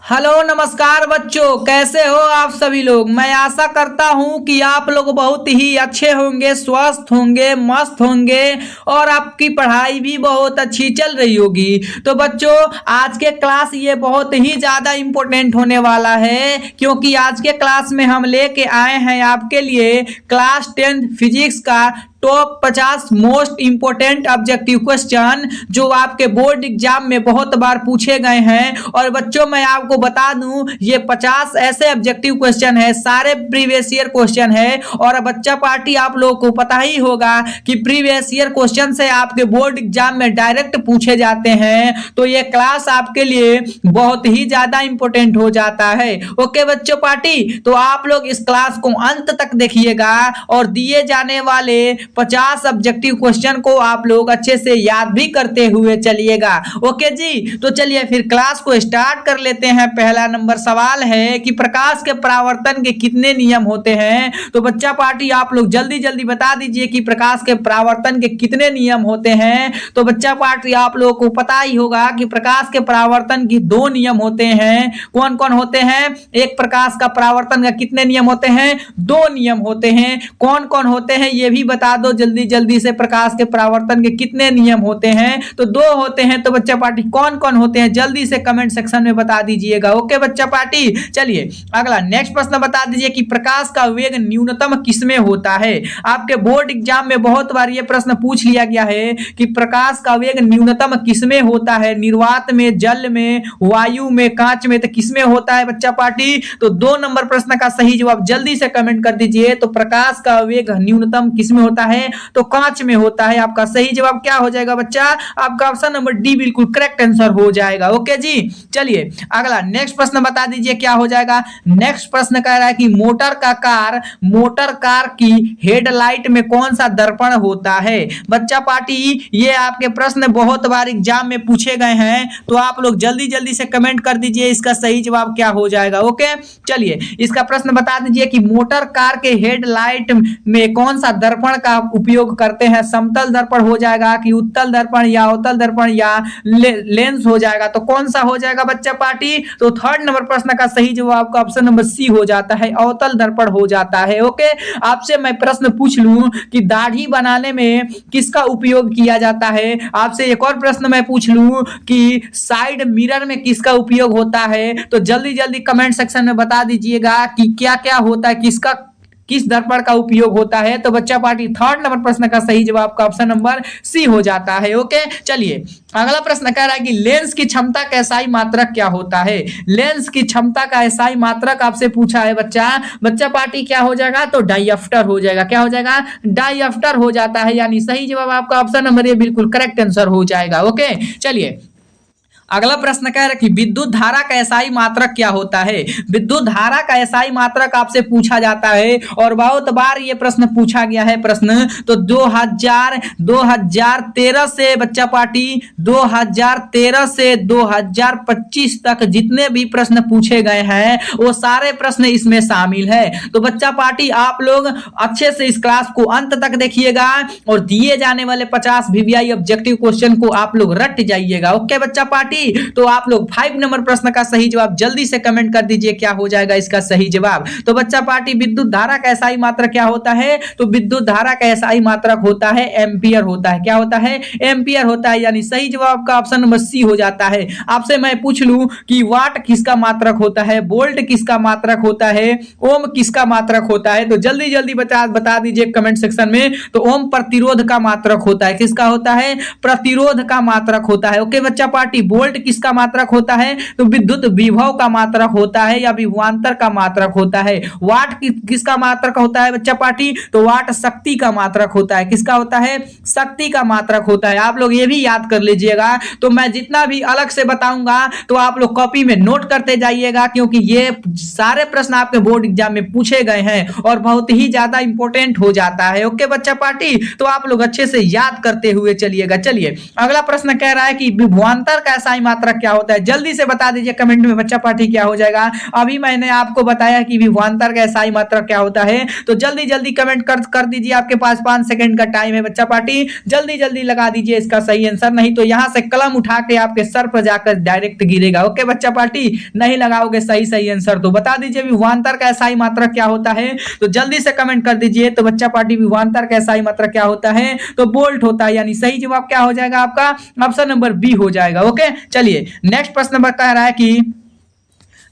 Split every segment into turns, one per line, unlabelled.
Hello नमस्कार बच्चों, कैसे हो आप सभी लोग। मैं आशा करता हूं कि आप लोग बहुत ही अच्छे होंगे, स्वस्थ होंगे, मस्त होंगे और आपकी पढ़ाई भी बहुत अच्छी चल रही होगी। तो बच्चों, आज के क्लास ये बहुत ही ज़्यादा इम्पोर्टेंट होने वाला है, क्योंकि आज के क्लास में हम लेके आए हैं आपके लिए क्लास 10 फिजिक्स का top 50 most important objective question, जो आपके बोर्ड एग्जाम में बहुत बार पूछे गए हैं। और बच्चों, मैं आपको बता दूं, ये 50 ऐसे ऑब्जेक्टिव क्वेश्चन है, सारे प्रीवियस ईयर क्वेश्चन है। और बच्चा पार्टी, आप लोगों को पता ही होगा कि प्रीवियस ईयर क्वेश्चन से आपके बोर्ड एग्जाम में डायरेक्ट पूछे जाते हैं। तो ये क्लास आपके लिए बहुत ही ज्यादा इंपॉर्टेंट हो जाता है। ओके बच्चों पार्टी, तो आप लोग इस क्लास को अंत तक देखिएगा और दिए जाने वाले 50 ऑब्जेक्टिव क्वेश्चन को आप लोग अच्छे से याद भी करते हुए चलिएगा। ओके जी, तो चलिए फिर क्लास को स्टार्ट कर लेते हैं। पहला नंबर सवाल है कि प्रकाश के परावर्तन के कितने नियम होते हैं। तो बच्चा पार्टी, आप लोग जल्दी जल्दी बता दीजिए कि प्रकाश के परावर्तन के कितने नियम होते हैं। तो बच्चा पार्टी, आप लोगों को पता ही होगा कि प्रकाश के परावर्तन के 2 नियम होते हैं। कौन कौन होते हैं? एक, प्रकाश का परावर्तन का कितने नियम होते हैं? 2 नियम होते हैं। कौन कौन होते हैं ये भी बता दो जल्दी जल्दी से। प्रकाश के परावर्तन के कितने नियम होते हैं? तो 2 होते हैं। तो बच्चा पार्टी, कौन कौन होते हैं जल्दी से कमेंट सेक्शन में बता दीजिएगा। ओके बच्चा पार्टी, चलिए अगला नेक्स्ट प्रश्न बता दीजिए कि प्रकाश का वेग न्यूनतम किसमें होता है। आपके बोर्ड एग्जाम में बहुत बार ये प्रश्न पूछ लिया गया है कि प्रकाश का वेग न्यूनतम किसमें होता है। निर्वात में, जल में, वायु में, कांच में, तो किसमें होता है बच्चा पार्टी? तो 2 नंबर प्रश्न का सही जवाब जल्दी से कमेंट कर दीजिए। तो प्रकाश का वेग न्यूनतम किसमें होता है? तो कांच में होता है। आपका सही जवाब क्या हो जाएगा बच्चा? आपका ऑप्शन नंबर डी बिल्कुल करेक्ट आंसर हो जाएगा। ओके जी, चलिए अगला नेक्स्ट प्रश्न बता दीजिए क्या हो जाएगा। नेक्स्ट प्रश्न कह रहा है कि मोटर कार की हेडलाइट में कौन सा दर्पण होता है। बच्चा पार्टी, ये आपके प्रश्न बहुत बार एग्जाम में पूछे गए हैं, तो आप लोग जल्दी जल्दी से कमेंट कर दीजिए इसका सही जवाब क्या हो जाएगा। ओके, चलिए इसका प्रश्न बता दीजिए कि मोटर कार के हेडलाइट में कौन सा दर्पण का उपयोग करते हैं। समतल दर्पण हो जाएगा कि उत्तल दर्पण या अवतल दर्पण या लेंस हो जाएगा। तो कौन सा हो जाएगा बच्चा पार्टी? तो 3rd नंबर प्रश्न का सही जवाब का ऑप्शन नंबर सी हो जाता है, अवतल दर्पण हो जाता है। ओके, आपसे मैं प्रश्न पूछ लूं कि दाढ़ी बनाने में किसका उपयोग किया जाता है। आपसे एक और प्रश्न मैं पूछ लूं कि साइड मिरर में किसका उपयोग होता है। तो जल्दी जल्दी कमेंट सेक्शन में बता दीजिएगा कि क्या क्या होता है, किस दर्पण का उपयोग होता है। तो बच्चा पार्टी, 3rd नंबर प्रश्न का सही जवाब का ऑप्शन नंबर सी हो जाता है। ओके, चलिए अगला प्रश्न कह रहा है कि लेंस की क्षमता का एसआई मात्रक क्या होता है। लेंस की क्षमता का एसआई मात्रक आपसे पूछा है बच्चा पार्टी, क्या हो जाएगा? तो डायफ्टर हो जाएगा। क्या हो जाएगा? डायफ्टर हो जाता है, यानी सही जवाब आपका ऑप्शन नंबर ए बिल्कुल करेक्ट आंसर हो जाएगा। ओके, चलिए अगला प्रश्न कह रहा है कि विद्युत धारा का एसआई मात्रक क्या होता है। विद्युत धारा का एसआई मात्रक आपसे पूछा जाता है और बहुत बार ये प्रश्न पूछा गया है। प्रश्न तो 2013 से बच्चा पार्टी 2013 से 2025 तक जितने भी प्रश्न पूछे गए हैं वो सारे प्रश्न इसमें शामिल है। तो बच्चा पार्टी, आप लोग अच्छे से इस क्लास को अंत तक देखिएगा और दिए जाने वाले 50 वीवीआई ऑब्जेक्टिव क्वेश्चन को आप लोग रट जाइएगा। ओके बच्चा पार्टी, तो आप लोग 5 नंबर प्रश्न का सही जवाब जल्दी से कमेंट कर दीजिए क्या हो जाएगा इसका सही जवाब। तो बच्चा पार्टी, विद्युत धारा का एसआई मात्रक क्या होता है? तो विद्युत धारा का एसआई मात्रक होता है एम्पियर होता है। क्या होता है? एम्पियर होता है, यानी सही जवाब का ऑप्शन नंबर सी हो जाता है। आपसे मैं पूछ लूं कि वाट किसका मात्रक होता है, वोल्ट किसका मात्रक होता है, ओम किसका मात्रक होता है। तो जल्दी जल्दी बता दीजिए कमेंट सेक्शन में। तो ओम प्रतिरोध का मात्रक होता है। किसका होता है? प्रतिरोध का मात्रक होता है। ओके बच्चा पार्टी, वोल्ट किसका मात्रक होता है? तो विद्युत विभव का मात्रक होता है या विभवांतर का मात्रक होता है। वाट किसका मात्रक होता है बच्चा पार्टी? तो वाट शक्ति का मात्रक होता है। किसका होता है? शक्ति का मात्रक होता है। आप लोग ये भी याद कर लीजिएगा। तो मैं जितना भी अलग से बताऊंगा तो आप लोग कॉपी में नोट करते जाइएगा, क्योंकि ये सारे प्रश्न आपके बोर्ड एग्जाम में पूछे गए हैं और बहुत ही ज्यादा इंपॉर्टेंट हो जाता है। ओके बच्चा पार्टी, तो आप लोग अच्छे से याद करते हुए चलिएगा। चलिए अगला प्रश्न कह रहा है कि विभवांतर का SI मात्रक क्या होता है? जल्दी से बता दीजिए कमेंट में बच्चा पार्टी क्या हो जाएगा। अभी मैंने आपको बताया कि विभवांतर का SI मात्रक क्या होता है, तो जल्दी जल्दी कमेंट कर दीजिए। आपके पास 5 सेकंड का टाइम है बच्चा पार्टी, जल्दी जल्दी लगा दीजिए इसका सही आंसर, नहीं तो यहां से कलम उठा के आपके सर पर जाकर डायरेक्ट गिरेगा। ओके बच्चा पार्टी, नहीं लगाओगे सही आंसर तो बता दीजिए विभवांतर का SI मात्रक क्या होता है, तो जल्दी से कमेंट कर दीजिए। तो बच्चा पार्टी विभवांतर का SI मात्रक क्या होता है, तो बोल्ट होता है, यानी सही जवाब क्या हो जाएगा आपका? ऑप्शन नंबर बी हो जाएगा। ओके चलिए नेक्स्ट प्रश्न नंबर कह रहा है कि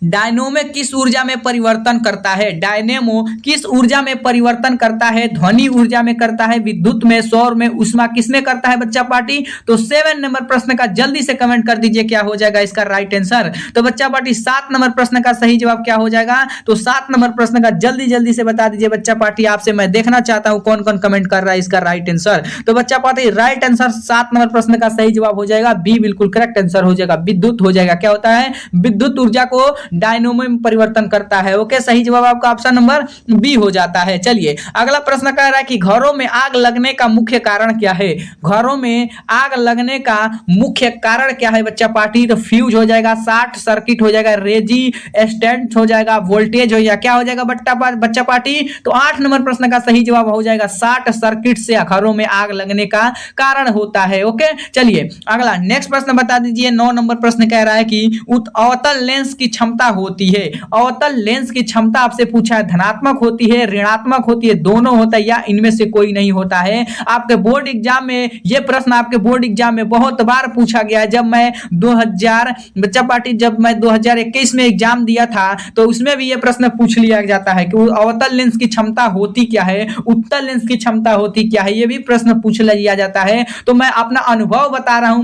डायनेमो किस ऊर्जा में परिवर्तन करता है? डायनेमो किस ऊर्जा में परिवर्तन करता है? ध्वनि ऊर्जा में करता है, विद्युत में, सौर में, ऊष्मा, किसमें करता है बच्चा पार्टी? तो 7 नंबर प्रश्न का जल्दी से कमेंट कर दीजिए क्या हो जाएगा इसका राइट आंसर। तो बच्चा पार्टी 7 नंबर प्रश्न का सही जवाब क्या हो जाएगा? तो 7 नंबर प्रश्न का जल्दी जल्दी से बता दीजिए बच्चा पार्टी। आपसे मैं देखना चाहता हूं कौन कौन कमेंट कर रहा है इसका राइट आंसर। तो बच्चा पार्टी राइट आंसर 7 नंबर प्रश्न का सही जवाब हो जाएगा बी, बिल्कुल करेक्ट आंसर हो जाएगा, विद्युत हो जाएगा। क्या होता है? विद्युत ऊर्जा को डायनेमो में परिवर्तन करता है। ओके सही जवाब आपका ऑप्शन नंबर बी हो जाता है। चलिए अगला प्रश्न कह रहा है कि घरों में आग लगने का मुख्य कारण क्या है? घरों में आग लगने का मुख्य कारण क्या है बच्चा पार्टी? तो फ्यूज हो जाएगा, शॉर्ट सर्किट हो जाएगा, रेजिस्टेंस हो जाएगा, वोल्टेज हो जाएगा, क्या हो जाएगा बच्चा पार्टी? तो 8 नंबर प्रश्न का सही जवाब हो जाएगा शॉर्ट सर्किट से घरों में आग लगने का कारण होता है। ओके चलिए अगला नेक्स्ट प्रश्न बता दीजिए। 9 नंबर प्रश्न कह रहा है कि अवतल लेंस की क्षमता होती है, अवतल लेंस की क्षमता आपसे पूछा है, धनात्मक होती है, ऋणात्मक होती है, दोनों होता है या इनमें से कोई नहीं होता है? आपके बोर्ड एग्जाम में ये प्रश्न आपके बोर्ड एग्जाम में बहुत बार पूछा गया है। जब मैं 2021 में एग्जाम दिया था तो उसमें भी ये प्रश्न पूछ लिया जाता है कि अवतल लेंस की क्षमता होती क्या है, उत्तल लेंस की क्षमता होती क्या है, ये भी प्रश्न पूछ लिया जाता है। तो मैं अपना अनुभव बता रहा हूं।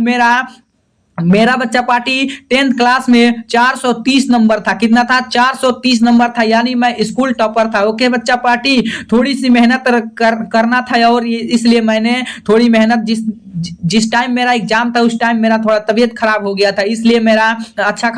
मेरा बच्चा पार्टी 10th क्लास में 430 नंबर था। कितना था? 430 नंबर था, यानी मैं स्कूल टॉपर था। ओके बच्चा पार्टी, थोड़ी सी मेहनत करना था और इसलिए मैंने थोड़ी मेहनत जिस टाइम मेरा एग्जाम था उस टाइम मेरा थोड़ा तबीयत खराब हो गया था, इसलिए मेरा अच्छा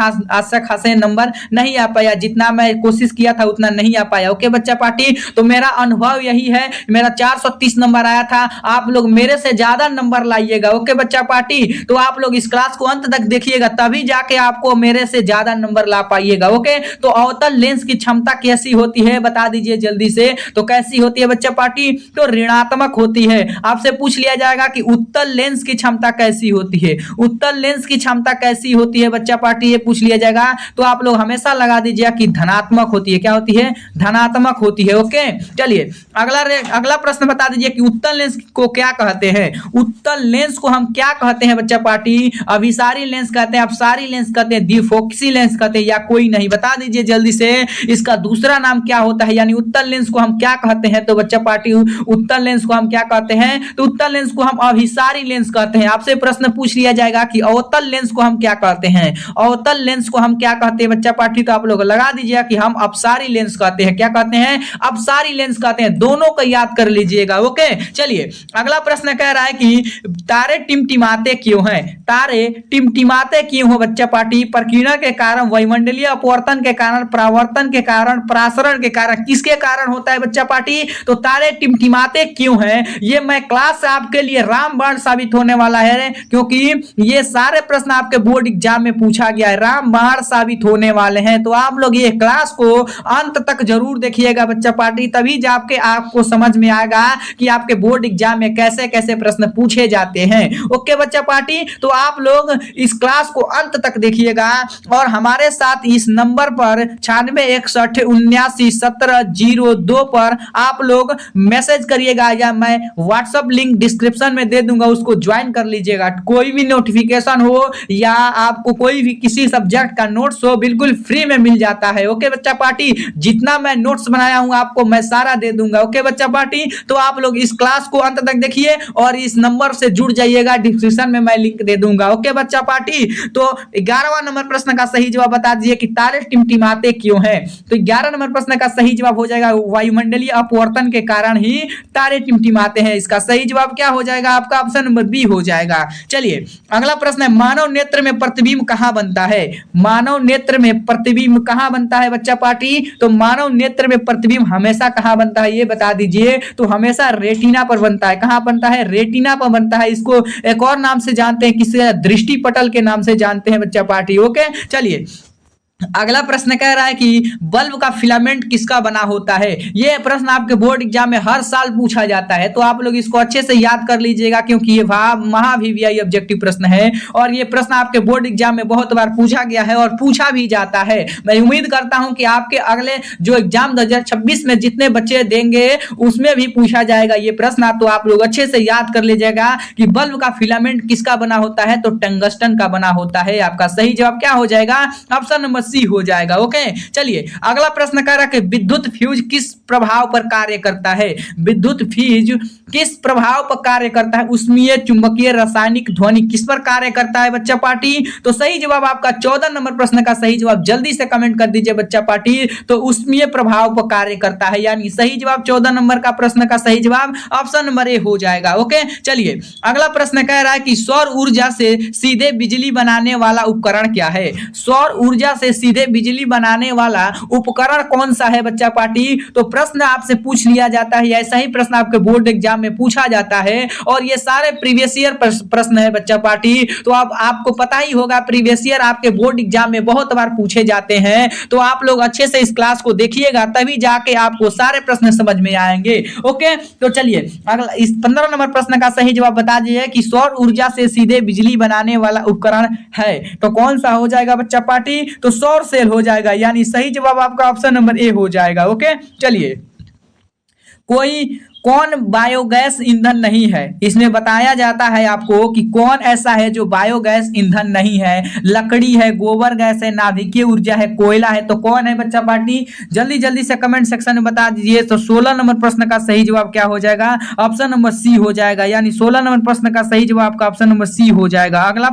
खासे नंबर नहीं आ पाया, जितना मैं कोशिश किया था उतना नहीं आ पाया। ओके बच्चा पार्टी, तो मेरा अनुभव यही है, मेरा 430 नंबर आया था। आप लोग मेरे से ज्यादा नंबर लाइएगा। ओके बच्चा पार्टी, तो आप लोग इस क्लास को अंत तक देखिएगा, तभी जाके आपको मेरे से ज्यादा नंबर ला पाइएगा। ओके तो अवतल लेंस की क्षमता कैसी होती है बता दीजिए जल्दी से। तो कैसी होती है बच्चा पार्टी? तो ऋणात्मक होती है। आपसे पूछ लिया जाएगा कि उत्तल लेंस की क्षमता कैसी होती है, उत्तल लेंस की क्षमता कैसी होती है बच्चा पार्टी, ये पूछ लिया जाएगा तो आप लोग हमेशा लगा दीजिएगा कि धनात्मक होती है। क्या होती है? धनात्मक होती है। ओके चलिए अगला प्रश्न बता दीजिए कि उत्तल लेंस को क्या कहते हैं? उत्तल लेंस को हम क्या कहते हैं बच्चा पार्टी? अभिसारी लेंस कहते हैं, अपसारी लेंस कहते हैं, द्विफोकसी लेंस कहते हैं या कोई नहीं? बता दीजिए जल्दी से इसका दूसरा नाम क्या होता है, यानी उत्तल लेंस को हम क्या कहते हैं? तो बच्चा पार्टी उत्तल लेंस को हम क्या कहते हैं? तो उत्तल लेंस को हम अभिसारी लेंस कहते हैं। आपसे प्रश्न पूछ लिया जाएगा कि अवतल लेंस को हम क्या कहते हैं? अवतल लेंस को हम क्या कहते हैं बच्चा पार्टी? तो आप लोग लगा दीजिएगा कि हम अपसारी लेंस कहते हैं। क्या कहते हैं? अपसारी लेंस कहते हैं। दोनों को याद कर लीजिएगा। ओके चलिए अगला प्रश्न कह रहा है कि तारे टिमटिमाते क्यों हैं? तारे टिमटिमाते क्यों हो बच्चा पार्टी? प्रकीर्णन के कारण, वायुमंडलीय अपवर्तन के कारण, परावर्तन के कारण, प्रसारण के कारण, किसके कारण होता है बच्चा पार्टी? तो तारे टिमटिमाते क्यों हैं, ये मैं क्लास आपके लिए रामबाण साबित होने वाला है, क्योंकि ये सारे प्रश्न आपके बोर्ड एग्जाम में पूछा गया है, रामबाण साबित होने वाले हैं। तो आप लोग ये क्लास को अंत तक जरूर देखिएगा बच्चा पार्टी, तभी जाके आपको समझ में आएगा कि आपके बोर्ड एग्जाम में कैसे कैसे प्रश्न पूछे जाते हैं। ओके बच्चा पार्टी, तो आप लोग इस क्लास को अंत तक देखिएगा और हमारे साथ इस नंबर पर 9661791702 पर आप लोग मैसेज करिएगा या मैं व्हाट्सएप लिंक डिस्क्रिप्शन में दे दूंगा, उसको ज्वाइन कर लीजिएगा। कोई भी नोटिफिकेशन हो या आपको कोई भी किसी सब्जेक्ट का नोट्स हो, बिल्कुल फ्री में मिल जाता है। ओके बच्चा पार्टी, जितना मैं नोट्स बनाया हूं आपको मैं सारा दे दूंगा। ओके बच्चा पार्टी, तो आप लोग इस क्लास को अंत तक देखिए और इस नंबर से जुड़ जाइएगा, डिस्क्रिप्शन में मैं लिंक दे दूंगा। ओके बच्चा पार्टी, तो 11वां नंबर प्रश्न का सही जवाब बता दीजिए कि तारे टिमटिमाते क्यों हैं? तो 11 नंबर प्रश्न का सही जवाब हो जाएगा वायुमंडलीय अपवर्तन के कारण ही तारे टिमटिमाते हैं। इसका सही जवाब क्या हो जाएगा आपका? ऑप्शन नंबर बी हो जाएगा। चलिए अगला प्रश्न है, मानव नेत्र में प्रतिबिंब कहां बनता है? मानव नेत्र में प्रतिबिंब कहां बनता है बच्चा पार्टी? तो मानव नेत्र में प्रतिबिंब हमेशा कहां बनता है ये बता दीजिए। तो हमेशा रेटिना पर बनता है। कहां बनता है? रेटिना पर बनता है। इसको एक और नाम से जानते हैं, किससे? दृष्टि नीति पटल के नाम से जानते हैं बच्चा पार्टी। ओके, चलिए अगला प्रश्न कह रहा है कि बल्ब का फिलामेंट किसका बना होता है। यह प्रश्न आपके बोर्ड एग्जाम में हर साल पूछा जाता है, तो आप लोग इसको अच्छे से याद कर लीजिएगा, क्योंकि ये महा वीवीआई ऑब्जेक्टिव प्रश्न है और ये प्रश्न आपके बोर्ड एग्जाम में बहुत बार पूछा गया है और पूछा भी जाता है। मैं उम्मीद करता हूं कि आपके अगले जो एग्जाम 2026 में जितने बच्चे देंगे उसमें भी पूछा जाएगा ये प्रश्न, तो आप लोग अच्छे से याद कर लीजिएगा कि बल्ब का फिलामेंट किसका बना होता है, तो टंगस्टन का बना होता है। आपका सही जवाब क्या हो जाएगा, ऑप्शन नंबर सी हो जाएगा। ओके, चलिए अगला प्रश्न कह रहा है कि विद्युत फ्यूज किस प्रभाव पर कार्य करता है। विद्युत फ्यूज किस प्रभाव पर कार्य करता है, उष्मीय, चुंबकीय, रासायनिक, ध्वनि, किस पर कार्य करता है बच्चा पार्टी। तो सही जवाब आपका 14 नंबर प्रश्न का सही जवाब जल्दी से कमेंट कर दीजिए बच्चा पार्टी। तो उष्मीय प्रभाव पर कार्य करता है, यानी सही जवाब 14 नंबर का प्रश्न का सही जवाब ऑप्शन नंबर ए हो जाएगा। ओके, चलिए अगला प्रश्न कह रहा है कि सौर ऊर्जा से सीधे बिजली बनाने वाला उपकरण क्या है। सौर ऊर्जा से सीधे बिजली बनाने वाला उपकरण कौन सा है बच्चा पार्टी। तो प्रश्न आपसे पूछ लिया जाता है, ऐसा ही प्रश्न आपके बोर्ड एग्जाम में पूछा जाता है और ये सारे प्रीवियस ईयर प्रश्न है बच्चा पार्टी। तो अब आपको पता ही होगा प्रीवियस ईयर आपके बोर्ड एग्जाम में बहुत बार पूछे जाते हैं, तो आप लोग अच्छे से इस क्लास को देखिएगा, तभी जाके आपको सारे प्रश्न समझ में आएंगे। ओके, तो चलिए अगला इस 15 नंबर प्रश्न का सही जवाब बता दीजिए कि सौर ऊर्जा से सीधे बिजली बनाने वाला उपकरण है, तो कौन सा हो जाएगा बच्चा पार्टी। तो सौर सेल हो जाएगा, यानी सही जवाब आपका ऑप्शन नंबर ए हो जाएगा। ओके, चलिए कौन बायोगैस ईंधन नहीं है। इसमें बताया जाता है आपको कि कौन ऐसा है जो बायोगैस ईंधन नहीं है। लकड़ी है, गोबर गैस है, नाभिकीय ऊर्जा है, कोयला है, तो कौन है बच्चा पार्टी। जल्दी जल्दी से कमेंट सेक्शन में बता दीजिए। तो 16 नंबर प्रश्न का सही जवाब क्या हो जाएगा, ऑप्शन नंबर सी हो जाएगा, यानी 16 नंबर प्रश्न का सही जवाब आपका ऑप्शन नंबर सी हो जाएगा। अगला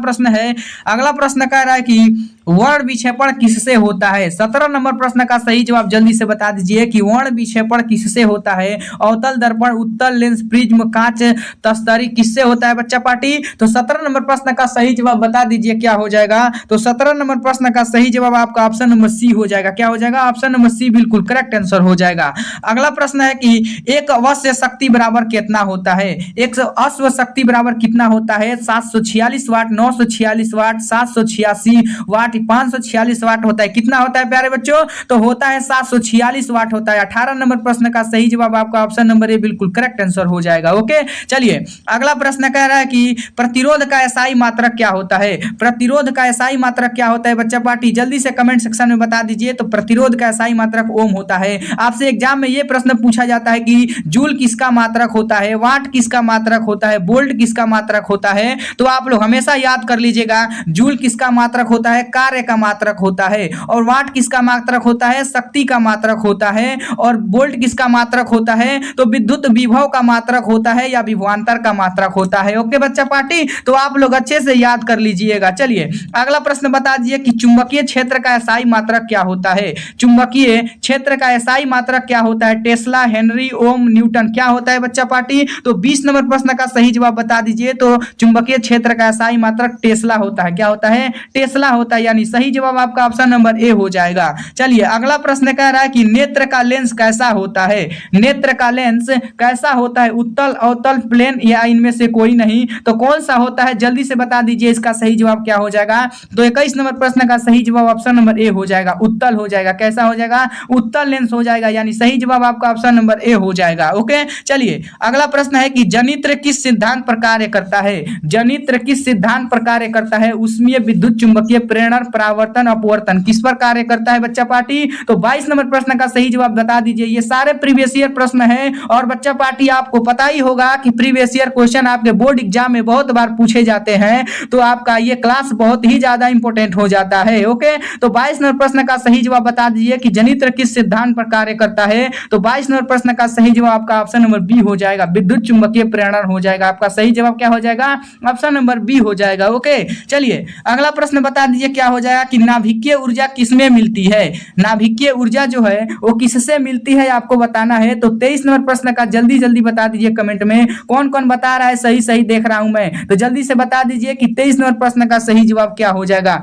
प्रश्न कह रहा है कि वर्ण विक्षेपण किससे होता है। 17 नंबर प्रश्न का सही जवाब जल्दी से बता दीजिए कि वर्ण विक्षेपण किससे होता है। अवतल दर्पण, उत्तल लेंस, प्रिज्म, कांच, तस्तरी, किससे होता है बच्चा पार्टी। तो 17 नंबर प्रश्न का सही जवाब बता दीजिए क्या हो जाएगा। तो 17 नंबर प्रश्न का सही जवाब आपका ऑप्शन नंबर सी हो जाएगा। क्या हो जाएगा, ऑप्शन नंबर सी बिल्कुल करेक्ट आंसर हो जाएगा। अगला प्रश्न है कि एक अश्व शक्ति बराबर कितना होता है। एक अश्व शक्ति बराबर कितना होता है। 746 वाट, 946 वाट, 786 वाट, 546 वाट होता है। कितना होता है प्यारे बच्चों, तो होता है 746 वाट होता है। 18 नंबर प्रश्न का सही जवाब आपका ऑप्शन नंबर ए बिल्कुल करेक्ट आंसर हो जाएगा। ओके, चलिए अगला प्रश्न कह रहा है कि प्रतिरोध का एसआई मात्रक क्या होता है। प्रतिरोध का एसआई मात्रक क्या होता है बच्चा पार्टी, जल्दी से कमेंट सेक्शन में बता दीजिए। तो प्रतिरोध का एसआई मात्रक ओम होता है। आपसे एग्जाम में यह प्रश्न पूछा जाता है कि जूल किसका मात्रक होता है, वाट किसका मात्रक होता है, वोल्ट किसका मात्रक होता है। तो आप लोग हमेशा याद कर लीजिएगा, जूल किसका मात्रक होता है, कार्य का मात्रक होता है, और वाट किसका मात्रक होता है, शक्ति का मात्रक होता है, और वोल्ट किसका मात्रक होता है, तो विद्युत विभव का मात्रक होता है या विभवांतर का मात्रक होता है। ओके बच्चा पार्टी, तो आप लोग अच्छे से याद कर लीजिएगा। चलिए अगला प्रश्न बता दीजिए कि चुंबकीय क्षेत्र का एसआई मात्रक क्या होता है। चुंबकीय क्षेत्र का एसआई मात्रक क्या होता है, टेस्ला, हेनरी, ओम, न्यूटन, क्या होता है बच्चा पार्टी। तो 20 नंबर प्रश्न का सही जवाब बता दीजिए। तो चुंबकीय क्षेत्र का एसआई मात्रक टेस्ला होता है। क्या होता है, टेस्ला होता है, यानी सही जवाब आपका ऑप्शन नंबर ए हो जाएगा। चलिए अगला प्रश्न कह रहा है कि नेत्र का लेंस कैसा होता है। नेत्र का लेंस कैसा होता है, उत्तल, अवतल, प्लेन या इनमें से कोई नहीं। तो कौन सा होता है, जल्दी से बता दीजिए, इसका सही जवाब क्या हो जाएगा। तो 21 नंबर प्रश्न का सही जवाब ऑप्शन नंबर ए हो जाएगा, उत्तल हो जाएगा। कैसा हो जाएगा, उत्तल लेंस हो जाएगा, यानी सही जवाब आपका ऑप्शन नंबर ए हो जाएगा। ओके, चलिए अगला प्रश्न है कि जनित्र किस सिद्धांत पर कार्य करता है। जनित्र किस सिद्धांत पर कार्य करता है, उष्मीय, विद्युत चुंबकीय, प्रेरण, परावर्तन, अपवर्तन, किस पर कार्य करता है बच्चा पार्टी। तो 22 नंबर प्रश्न का सही जवाब बता दीजिए। ये सारे प्रीवियस ईयर प्रश्न है और बच्चा पार्टी आपको पता ही होगा कि प्रीवियस ईयर क्वेश्चन आपके बोर्ड एग्जाम में बहुत बार पूछे जाते हैं, तो आपका ये क्लास बहुत ही ज्यादा इंपॉर्टेंट हो जाता है। ओके, तो 22 नंबर प्रश्न का सही जवाब बता दीजिए कि जनित्र किस सिद्धांत पर कार्य करता है। तो 22 नंबर प्रश्न का सही जवाब आपका ऑप्शन नंबर बी हो जाएगा, विद्युत चुंबकीय प्रेरण हो जाएगा। आपका सही जवाब क्या हो जाएगा, ऑप्शन नंबर बी हो जाएगा। ओके, चलिए अगला प्रश्न बता दीजिए क्या हो जाएगा कि नाभिकीय ऊर्जा किसमें मिलती है। नाभिकीय ऊर्जा जो है वो किससे मिलती है आपको बताना है। तो 23 नंबर प्रश्न का जल्दी जल्दी बता दीजिए कमेंट में, कौन कौन बता रहा है सही सही देख रहा हूं मैं, तो जल्दी से बता दीजिए कि 23 नंबर प्रश्न का सही जवाब क्या हो जाएगा।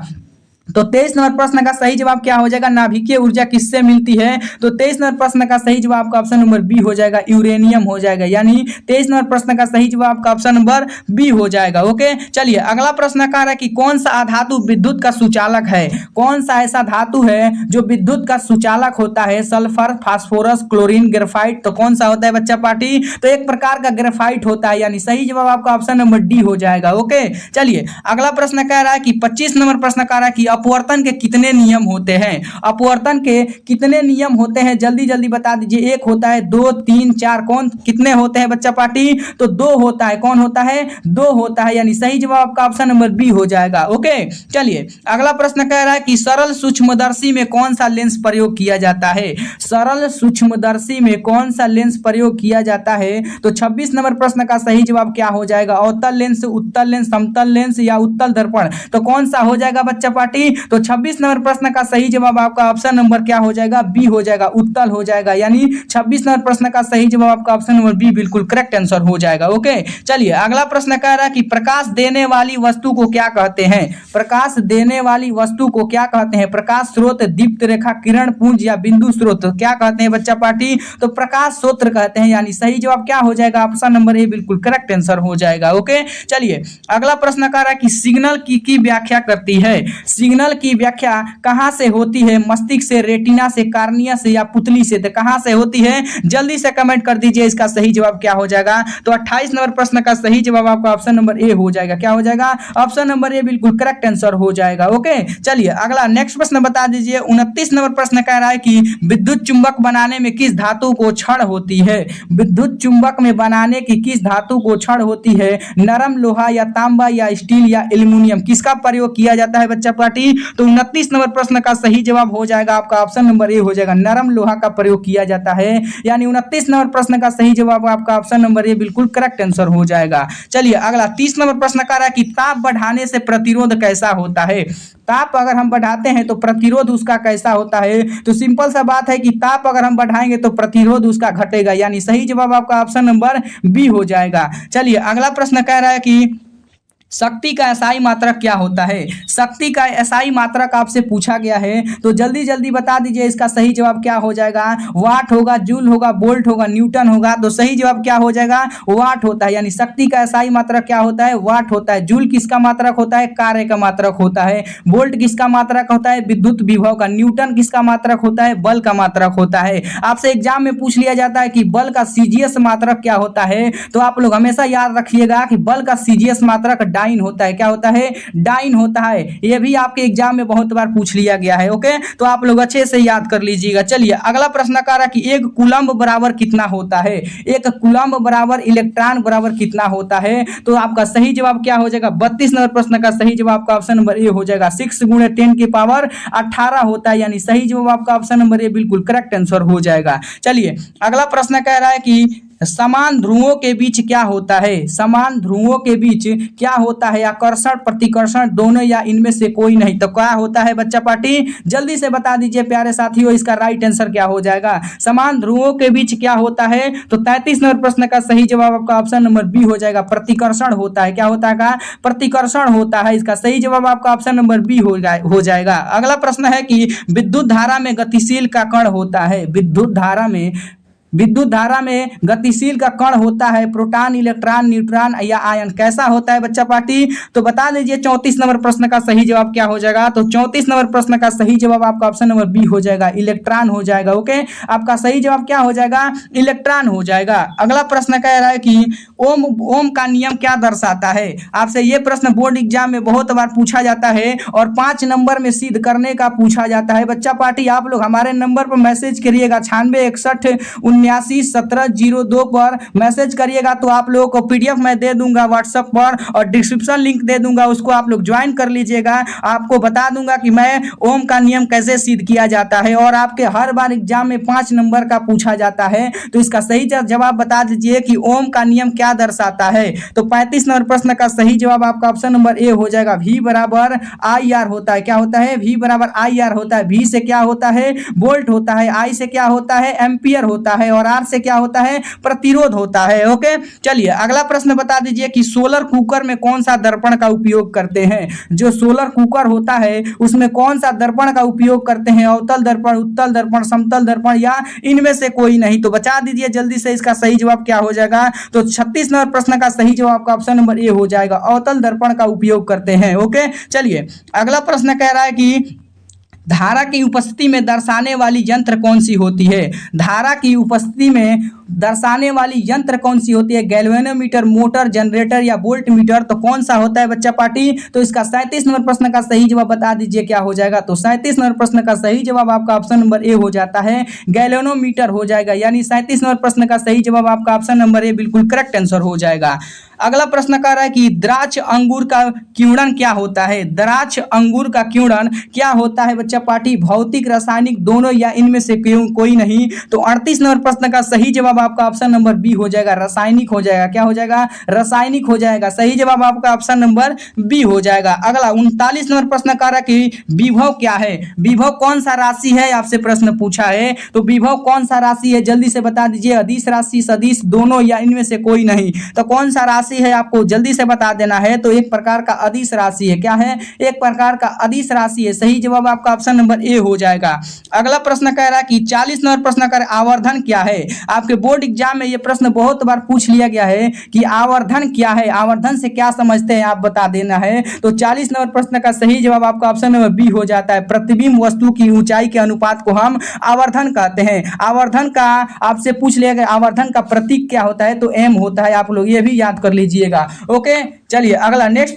तो 23 नंबर प्रश्न का सही जवाब क्या हो जाएगा, नाभिकीय ऊर्जा किससे मिलती है। तो 23 नंबर प्रश्न का सही जवाब का ऑप्शन नंबर बी हो जाएगा, यूरेनियम हो जाएगा। यानी 23 नंबर प्रश्न का सही जवाब का ऑप्शन नंबर बी हो जाएगा। ओके, चलिए अगला प्रश्न कह रहा है कि कौन सा अधातु विद्युत का सुचालक है। कौन सा ऐसा धातु है जो विद्युत का सुचालक होता है। Sulphur, phosphorus, chlorine, graphite. तो कौन सा होता है बच्चा पार्टी, तो एक प्रकार का ग्रेफाइट होता है। यानी सही जवाब आपका ऑप्शन नंबर डी हो जाएगा। ओके, चलिए अगला प्रश्न कह रहा है कि 25 नंबर प्रश्न कह रहा है कि अपवर्तन के कितने नियम होते हैं। अपवर्तन के कितने नियम होते हैं, जल्दी जल्दी बता दीजिए। एक होता है, दो, तीन, चार। कौन कितने होते हैं बच्चा पार्टी, तो दो होता है। कौन होता है, दो होता है। यानी सही जवाब आपका ऑप्शन नंबर बी हो जाएगा। ओके, चलिए अगला प्रश्न कह रहा है कि सरल सूक्ष्मदर्शी में कौन सा लेंस प्रयोग किया जाता है। सरल सूक्ष्मदर्शी में कौन सा लेंस प्रयोग किया जाता है। तो 26 नंबर प्रश्न का सही जवाब क्या हो जाएगा, अवतल लेंस, उत्तल लेंस, समतल लेंस या उत्तल दर्पण। तो कौन सा हो जाएगा बच्चा पार्टी, तो 26 नंबर प्रश्न का सही जवाब आपका ऑप्शन नंबर क्या हो जाएगा, बी हो जाएगा, उत्तल हो जाएगा। यानी 26 नंबर प्रश्न का सही जवाब आपका ऑप्शन नंबर बी बिल्कुल करेक्ट आंसर हो जाएगा। ओके, चलिए अगला प्रश्न कह रहा है कि प्रकाश देने वाली वस्तु को क्या कहते हैं। प्रकाश देने वाली वस्तु को क्या कहते हैं। प्रकाश स्रोत, दीप्त रेखा, किरण पुंज या बिंदु स्रोत। क्या कहते हैं बच्चा पार्टी, तो प्रकाश स्रोत कहते हैं। यानी सही जवाब क्या हो जाएगा, ऑप्शन नंबर ए बिल्कुल करेक्ट आंसर हो जाएगा। ओके, चलिए अगला प्रश्न कह रहा है कि सिग्नल की व्याख्या करती है। सिग्नल की व्याख्या कहां से होती है, मस्तिष्क से, रेटिना से, कार्निया से या पुतली से। तो कहां से होती है, जल्दी से कमेंट कर दीजिए, इसका सही जवाब क्या हो जाएगा। तो 28 नंबर प्रश्न का सही जवाब आपका ऑप्शन नंबर ए हो जाएगा। क्या हो जाएगा, ऑप्शन नंबर ए बिल्कुल करेक्ट आंसर हो जाएगा। ओके, चलिए अगला नेक्स्ट प्रश्न बता दीजिए। 29 नंबर प्रश्न कह रहा है कि विद्युत चुंबक बनाने में किस धातु को क्षण होती है। विद्युत चुंबक में बनाने की किस धातु को क्षण होती है। नरम लोहा या तांबा या स्टील या एल्यूमिनियम। किसका प्रयोग किया जाता है बच्चा पार्टी, तो 29 नंबर प्रश्न का सही जवाब हो जाएगा आपका ऑप्शन नंबर ए हो जाएगा, नरम लोहा का प्रयोग किया जाता है। यानी 29 नंबर प्रश्न का सही जवाब आपका ऑप्शन नंबर ए बिल्कुल करेक्ट आंसर हो जाएगा। चलिए अगला 30 नंबर प्रश्न कह रहा है कि ताप बढ़ाने से प्रतिरोध कैसा होता है। ताप अगर हम बढ़ाते हैं तो प्रतिरोध उसका कैसा होता है। तो सिंपल सा बात है कि ताप अगर हम बढ़ाएंगे तो प्रतिरोध उसका घटेगा। यानी सही जवाब आपका ऑप्शन नंबर बी हो जाएगा। चलिए अगला प्रश्न कह रहा है कि शक्ति का एसआई मात्रक क्या होता है। शक्ति का एसआई मात्रक आपसे पूछा गया है, तो जल्दी जल्दी बता दीजिए, इसका सही जवाब क्या हो जाएगा। वाट होगा, जूल होगा, बोल्ट होगा, न्यूटन होगा। तो सही जवाब क्या हो जाएगा, वाट होता है। यानी शक्ति का एसआई मात्रक क्या होता है, वाट होता है। जूल किसका मात्रक होता है, कार्य का मात्रक होता है। बोल्ट किसका मात्रक होता है, विद्युत विभव का। न्यूटन किसका मात्रक होता है, बल का मात्रक होता है। आपसे एग्जाम में पूछ लिया जाता है कि बल का सीजीएस मात्रक क्या होता है, तो आप लोग हमेशा याद रखिएगा कि बल का सीजीएस मात्रक डाइन होता है। क्या होता है, डाइन होता है। ये भी आपके एग्जाम में बहुत बार पूछ लिया गया है। ओके, तो आप लोग अच्छे से याद कर लीजिएगा। चलिए अगला प्रश्न कह रहा है कि एक कूलम्ब बराबर कितना होता है। एक कूलम्ब बराबर इलेक्ट्रॉन बराबर कितना होता है। तो आपका सही जवाब क्या हो जाएगा, 32 नंबर प्रश्न का सही जवाब आपका ऑप्शन नंबर ए हो जाएगा। 6 × 10⁻18 होता है। यानी सही जवाब आपका ऑप्शन नंबर ए बिल्कुल करेक्ट आंसर हो जाएगा। चलिए अगला प्रश्न कह रहा है कि समान ध्रुवों के बीच क्या होता है। समान ध्रुवों के बीच क्या होता है, आकर्षण, प्रतिकर्षण, दोनों या इनमें से कोई नहीं। तो क्या होता है बच्चा पार्टी, जल्दी से बता दीजिए प्यारे साथियों, इसका राइट आंसर क्या हो जाएगा। समान ध्रुवों के बीच क्या होता है, तो 33 नंबर प्रश्न का सही जवाब आपका ऑप्शन नंबर बी हो जाएगा, प्रतिकर्षण होता है। क्या होता है, प्रतिकर्षण होता है। इसका सही जवाब आपका ऑप्शन नंबर बी हो जाएगा। अगला प्रश्न है कि विद्युत धारा में गतिशील का कण होता है। विद्युत धारा में गतिशील का कण होता है, प्रोटॉन, इलेक्ट्रॉन, न्यूट्रॉन या आयन। कैसा होता है बच्चा पार्टी, तो बता दीजिए 34 नंबर प्रश्न का सही जवाब क्या हो जाएगा। तो 34 नंबर प्रश्न का सही जवाब आपका ऑप्शन नंबर बी हो जाएगा, इलेक्ट्रॉन हो जाएगा। ओके, आपका सही जवाब क्या हो जाएगा, इलेक्ट्रॉन हो जाएगा। अगला प्रश्न कह रहा है कि ओम का नियम क्या दर्शाता है। आपसे ये प्रश्न बोर्ड एग्जाम में बहुत बार पूछा जाता है और 5 नंबर में सिद्ध करने का पूछा जाता है। बच्चा पार्टी आप लोग हमारे नंबर पर मैसेज करिएगा, 9661791702 पर मैसेज करिएगा, तो आप लोगों को पीडीएफ मैं दे दूंगा व्हाट्सएप पर और डिस्क्रिप्शन लिंक दे दूंगा, उसको आप लोग ज्वाइन कर लीजिएगा। आपको बता दूंगा कि मैं ओम का नियम कैसे सिद्ध किया जाता है और आपके हर बार एग्जाम में 5 नंबर का पूछा जाता है। तो इसका सही जवाब बता दीजिए कि ओम का नियम क्या दर्शाता है। तो 35 नंबर प्रश्न का सही जवाब आपका ऑप्शन नंबर ए हो जाएगा, V बराबर IR होता है। क्या होता है, V बराबर IR होता है। V से क्या होता है, वोल्ट होता है। I से क्या होता है, एम्पियर होता है। है और आर से क्या होता है, प्रतिरोध होता है। ओके, चलिए अगला प्रश्न बता दीजिए कि सोलर कुकर में कौन सा दर्पण का उपयोग करते हैं। जो सोलर कुकर होता है उसमें कौन सा दर्पण का उपयोग करते हैं, अवतल दर्पण, उत्तल दर्पण, समतल दर्पण या इनमें से कोई नहीं। तो बता दीजिए जल्दी से, इसका सही जवाब क्या हो जाएगा। तो 36 नंबर प्रश्न का सही जवाब आपका ऑप्शन नंबर ए हो जाएगा, अवतल दर्पण का उपयोग करते हैं। ओके, चलिए अगला प्रश्न कह रहा है कि धारा की उपस्थिति में दर्शाने वाली यंत्र कौन सी होती है। धारा की उपस्थिति में दर्शाने वाली यंत्र कौन सी होती है, गैल्वेनोमीटर, मोटर, जनरेटर या वोल्ट मीटर। तो कौन सा होता है बच्चा पार्टी। तो इसका 37 नंबर प्रश्न का सही जवाब बता दीजिए क्या हो जाएगा। तो 37 नंबर प्रश्न का सही जवाब आपका ऑप्शन नंबर ए हो जाता है, गैल्वेनोमीटर हो जाएगा। यानी 37 नंबर प्रश्न का सही जवाब आपका ऑप्शन नंबर ए बिल्कुल करेक्ट आंसर हो जाएगा। अगला प्रश्न कह रहा है कि द्राक्ष अंगूर का किण्वन क्या होता है। द्राक्ष अंगूर का किण्वन क्या होता है बच्चा पार्टी, भौतिक, रासायनिक, दोनों या इनमें से कोई नहीं। तो 38 नंबर प्रश्न का सही जवाब आपका ऑप्शन नंबर बी हो जाएगा, रासायनिक हो जाएगा। क्या हो जाएगा, रासायनिक हो जाएगा। सही जवाब आपका ऑप्शन नंबर बी हो जाएगा। अगला 39 नंबर प्रश्न कह रहा है कि विभव क्या है। विभव कौन सा राशि है, आपसे प्रश्न पूछा है। तो विभव कौन सा राशि है, जल्दी से बता दीजिए। अदिश राशि, सदिश, दोनों या इनमें से कोई नहीं। तो कौन सा राशि है आपको जल्दी से बता देना है। तो एक प्रकार का अदिश राशि है। क्या है, एक प्रकार का अदिश राशि है। सही जवाब आपका ऑप्शन नंबर ए हो जाएगा। अगला प्रश्न कह रहा है कि 40 नंबर प्रश्न कर आवर्धन क्या है। आपके बोर्ड एग्जाम में यह प्रश्न बहुत बार पूछ लिया गया है कि आवर्धन क्या है, आवर्धन से क्या समझते हैं आप बता देना है। तो 40 नंबर प्रश्न का सही जवाब आपका ऑप्शन नंबर बी हो जाता है, प्रतिबिंब वस्तु की ऊंचाई के अनुपात को हम आवर्धन कहते हैं। आवर्धन का आपसे पूछ लिया गया, आवर्धन का प्रतीक क्या होता है। तो एम होता है, आप लोग ये भी याद कर लीजिएगा। ओके, चलिए अगला नेक्स्ट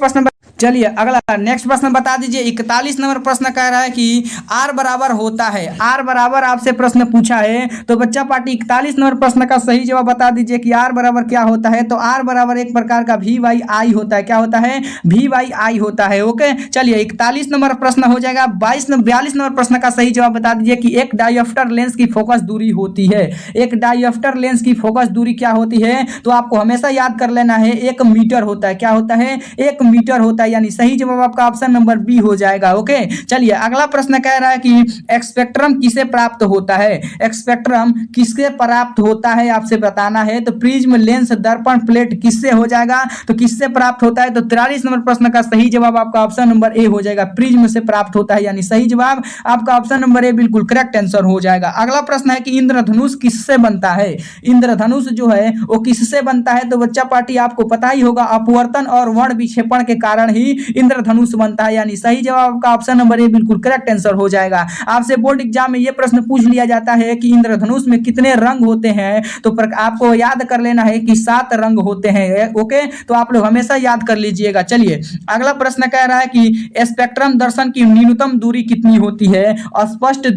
प्रश्न बता दीजिए। 41 नंबर प्रश्न कह रहा है कि आर बराबर होता है। आर बराबर आपसे प्रश्न पूछा है। तो बच्चा पार्टी 41 नंबर प्रश्न का सही जवाब बता दीजिए कि आर बराबर क्या होता है। तो आर बराबर एक प्रकार का वी बाई आई होता है। क्या होता है, वी बाई आई होता है। ओके, चलिए 41 नंबर प्रश्न हो जाएगा। 42 नंबर प्रश्न का सही जवाब बता दीजिए कि एक डायोप्टर लेंस की फोकस दूरी होती है। एक डायोप्टर लेंस की फोकस दूरी क्या होती है। तो आपको हमेशा याद कर लेना है, 1 मीटर होता है। क्या होता है, 1 मीटर होता है। यानी सही जवाब आपका ऑप्शन नंबर बी हो जाएगा। ओके, चलिए अगला प्रश्न कह रहा है कि स्पेक्ट्रम किसे प्राप्त होता है। स्पेक्ट्रम किससे प्राप्त होता है आपसे बताना है। तो प्रिज्म, लेंस, दर्पण, प्लेट किससे हो जाएगा। तो किससे प्राप्त होता है। तो 43 नंबर प्रश्न का सही जवाब आपका ऑप्शन नंबर ए हो जाएगा, प्रिज्म से प्राप्त होता है। यानी सही जवाब आपका ऑप्शन नंबर ए बिल्कुल करेक्ट आंसर हो जाएगा। अगला प्रश्न है कि इंद्रधनुष किससे बनता है। इंद्रधनुष जो है वो किससे बनता है। तो बच्चा पार्टी आपको पता ही होगा, अपवर्तन और वर्ण विक्षेपण के कारण ही इंद्रधनुष बनता है। यानी सही जवाब का ऑप्शन नंबर ए बिल्कुल करेक्ट आंसर हो जाएगा। आपसे बोर्ड एग्जाम में यह प्रश्न पूछ लिया जाता है कि इंद्रधनुष में कितने रंग होते हैं। तो आपको याद कर लेना है कि 7 रंग होते हैं। ओके, तो आप लोग हमेशा याद कर लीजिएगा। चलिए अगला प्रश्न कह रहा है कि स्पेक्ट्रम दर्शन की न्यूनतम दूरी कितनी होती है। स्पष्ट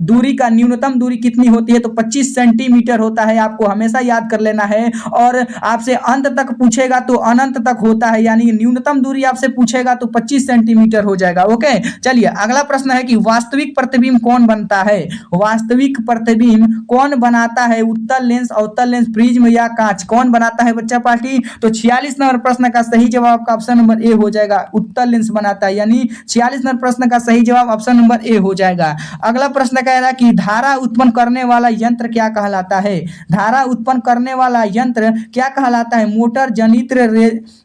दूरी का न्यूनतम दूरी कितनी होती है। तो 25 सेंटीमीटर होता है। आपको हमेशा याद कर लेना है। और आपसे अंत तक पूछेगा तो अनंत तक होता है। यानी न्यूनतम दूरी आपसे पूछेगा तो 25 सेंटीमीटर हो जाएगा। ओके, चलिए अगला प्रश्न है कि वास्तविक प्रतिबिंब कौन बनता है। वास्तविक प्रतिबिंब कौन बनाता है। उत्तल लेंस, अवतल लेंस, प्रिज्म या कांच, कौन बनाता है बच्चा पार्टी। तो 46 नंबर प्रश्न का सही जवाब आपका ऑप्शन नंबर ए हो जाएगा, उत्तल लेंस बनाता है। यानी 46 नंबर प्रश्न का सही जवाब ऑप्शन नंबर ए हो जाएगा। अगला प्रश्न कह रहा है कि धारा उत्पन्न करने वाला यंत्र क्या कहलाता है। धारा उत्पन्न करने वाला यंत्र क्या कहलाता है। मोटर, जनित्र,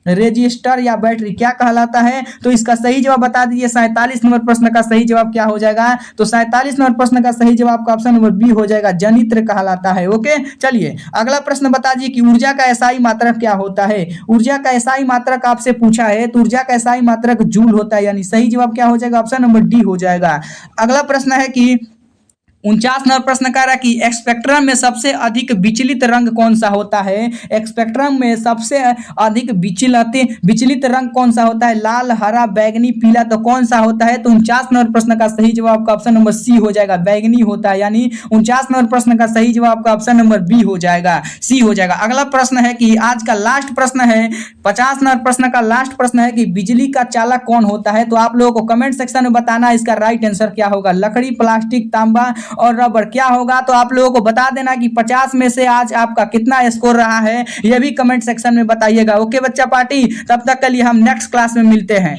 रेजिस्टर या बैटरी क्या कहलाता है। तो इसका सही जवाब बता दीजिए। 47 नंबर प्रश्न का सही जवाब क्या हो जाएगा। तो 47 नंबर प्रश्न का सही जवाब का ऑप्शन नंबर बी हो जाएगा, जनित्र कहलाता है। ओके, चलिए अगला प्रश्न बता दीजिए कि ऊर्जा का एसआई मात्रक क्या होता है। ऊर्जा का एसआई मात्रक आपसे पूछा है। तो ऊर्जा का एसआई मात्रक जूल होता है। यानी सही जवाब क्या हो जाएगा, ऑप्शन नंबर डी हो जाएगा। अगला प्रश्न है कि 49 नंबर प्रश्न कह रहा है कि स्पेक्ट्रम में सबसे अधिक विचलित रंग कौन सा होता है। स्पेक्ट्रम में सबसे अधिक विचलित रंग कौन सा होता है। लाल, हरा, बैगनी, पीला। तो कौन सा होता है। तो 49 नंबर प्रश्न का सही जवाब का ऑप्शन नंबर सी हो जाएगा, बैगनी होता है। यानी 49 नंबर प्रश्न का सही जवाब का ऑप्शन नंबर बी हो जाएगा, सी हो जाएगा। अगला प्रश्न है कि आज का लास्ट प्रश्न है, 50 नंबर प्रश्न का लास्ट प्रश्न है कि बिजली का चालक कौन होता है। तो आप लोगों को कमेंट सेक्शन में बताना इसका राइट आंसर क्या होगा। लकड़ी, प्लास्टिक, तांबा और रबर क्या होगा। तो आप लोगों को बता देना कि 50 में से आज आपका कितना स्कोर रहा है, यह भी कमेंट सेक्शन में बताइएगा। ओके बच्चा पार्टी, तब तक के लिए हम नेक्स्ट क्लास में मिलते हैं।